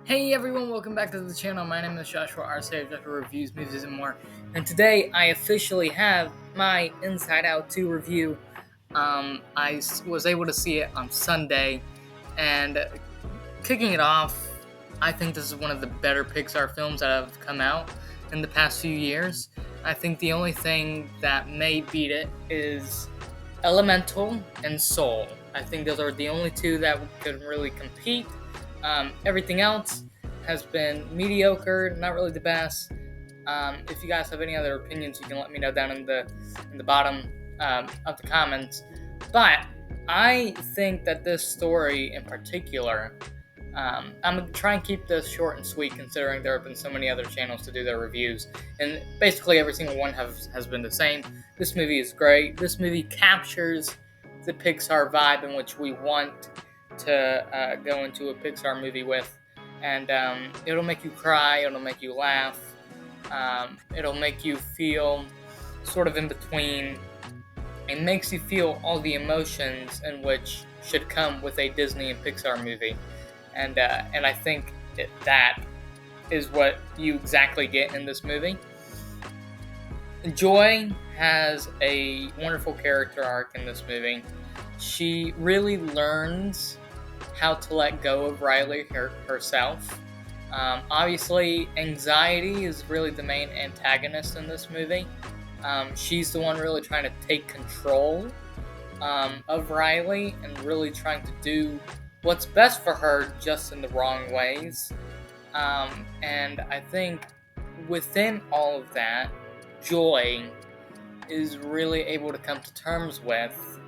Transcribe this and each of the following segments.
Hey everyone, welcome back to the channel. My name is Joshua Arce of Joshua Reviews, Movies, and More. And today I officially have my Inside Out 2 review. Was able to see it on Sunday, and kicking it off, I think this is one of the better Pixar films that have come out in the past few years. I think the only thing that may beat it is Elemental and Soul. I think those are the only two that could really compete. Everything else has been mediocre, not really the best. If you guys have any other opinions, you can let me know down in the bottom of the comments. But I think that this story in particular, I'm gonna try and keep this short and sweet, considering there have been so many other channels to do their reviews, and basically every single one has been the same. This movie is great. This movie captures the Pixar vibe in which we want to go into a Pixar movie with, and it'll make you cry, it'll make you laugh, it'll make you feel sort of in between. It makes you feel all the emotions in which should come with a Disney and Pixar movie, and I think that is what you exactly get in this movie. Joy has a wonderful character arc in this movie. She really learns how to let go of Riley herself. Obviously, anxiety is really the main antagonist in this movie. She's the one really trying to take control of Riley and really trying to do what's best for her, just in the wrong ways. And I think within all of that, Joy is really able to come to terms with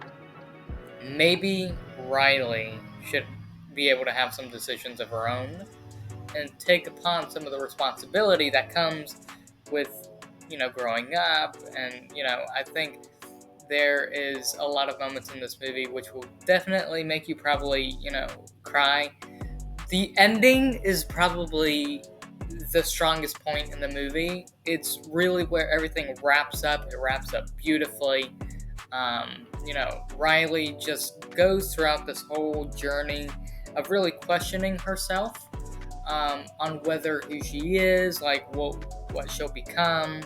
maybe Riley should be able to have some decisions of her own and take upon some of the responsibility that comes with, growing up. And, I think there is a lot of moments in this movie which will definitely make you probably, cry. The ending is probably the strongest point in the movie. It's really where everything wraps up. It wraps up beautifully. Riley just goes throughout this whole journey of really questioning herself on whether who she is, like what she'll become,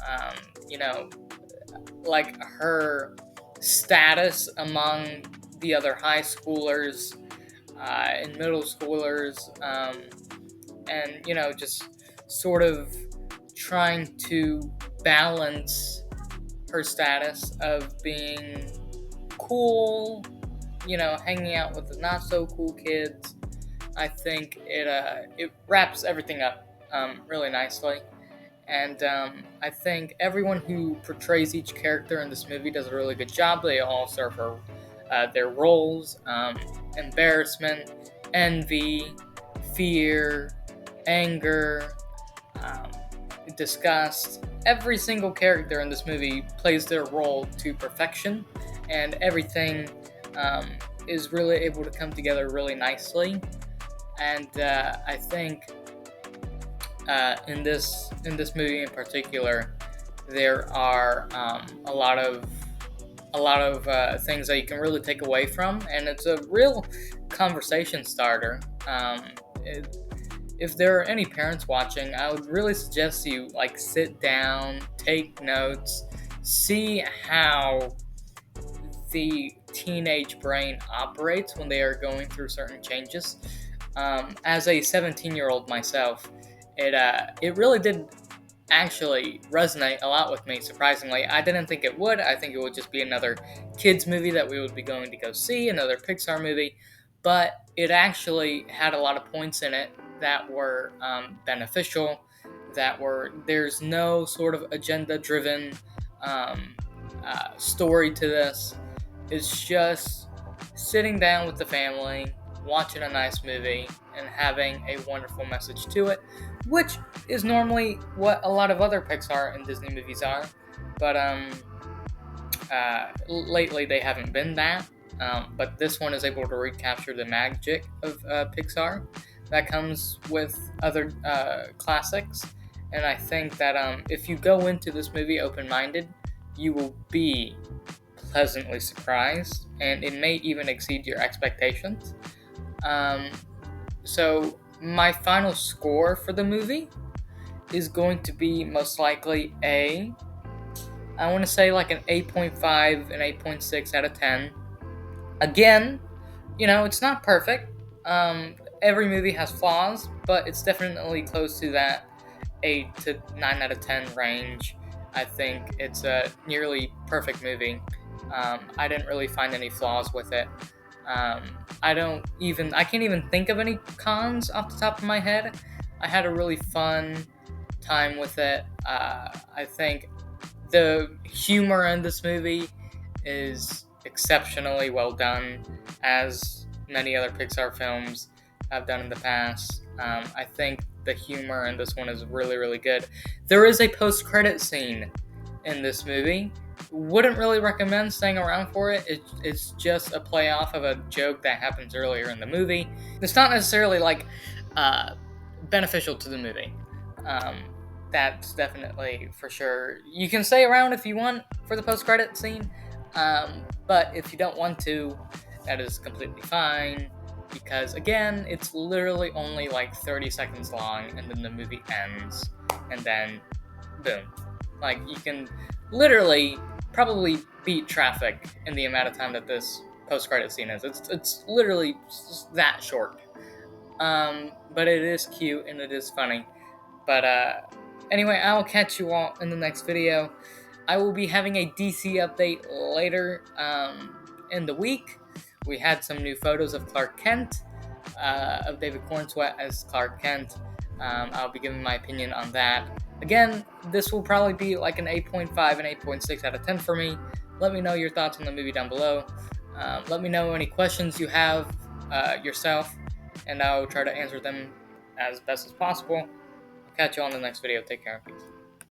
um, you know, like her status among the other high schoolers and middle schoolers, and just sort of trying to balance her status of being cool, hanging out with the not so cool kids. I think it wraps everything up really nicely, and I think everyone who portrays each character in this movie does a really good job. They all serve their roles. Embarrassment, envy, fear, anger, um, disgust. Every single character in this movie plays their role to perfection, and everything is really able to come together really nicely. And I think in this movie in particular, there are a lot of things that you can really take away from, and it's a real conversation starter. If there are any parents watching, I would really suggest you sit down, take notes, see how the teenage brain operates when they are going through certain changes. As a 17-year-old myself, it really did actually resonate a lot with me, surprisingly. I didn't think it would. I think it would just be another kids movie that we would be going to go see, another Pixar movie, but it actually had a lot of points in it that were beneficial, there's no sort of agenda-driven um, story to this. It's just sitting down with the family, watching a nice movie, and having a wonderful message to it, which is normally what a lot of other Pixar and Disney movies are. But lately they haven't been that. But this one is able to recapture the magic of Pixar that comes with other classics. And I think that if you go into this movie open-minded, you will be pleasantly surprised, and it may even exceed your expectations. So my final score for the movie is going to be most likely I want to say like an 8.5 and 8.6 out of 10. Again, it's not perfect. Every movie has flaws, but it's definitely close to that 8 to 9 out of 10 range. I think it's a nearly perfect movie. I didn't really find any flaws with it. I can't even think of any cons off the top of my head. I had a really fun time with it. I think the humor in this movie is exceptionally well done, as many other Pixar films have done in the past. I think the humor in this one is really, really good. There is a post-credit scene in this movie. Wouldn't really recommend staying around for it. It's just a play off of a joke that happens earlier in the movie. It's not necessarily like uh, beneficial to the movie. Um, that's definitely for sure. You can stay around if you want for the post-credit scene, but if you don't want to, that is completely fine. Because again, it's literally only like 30 seconds long, and then the movie ends, and then boom. Like, you can literally probably beat traffic in the amount of time that this post-credit scene is. It's literally just that short. But it is cute and it is funny. But anyway, I will catch you all in the next video. I will be having a DC update later in the week. We had some new photos of Clark Kent, of David Cornsweet as Clark Kent. I'll be giving my opinion on that. Again, this will probably be like an 8.5 and 8.6 out of 10 for me. Let me know your thoughts on the movie down below. Let me know any questions you have yourself, and I'll try to answer them as best as possible. I'll catch you on the next video. Take care. Peace.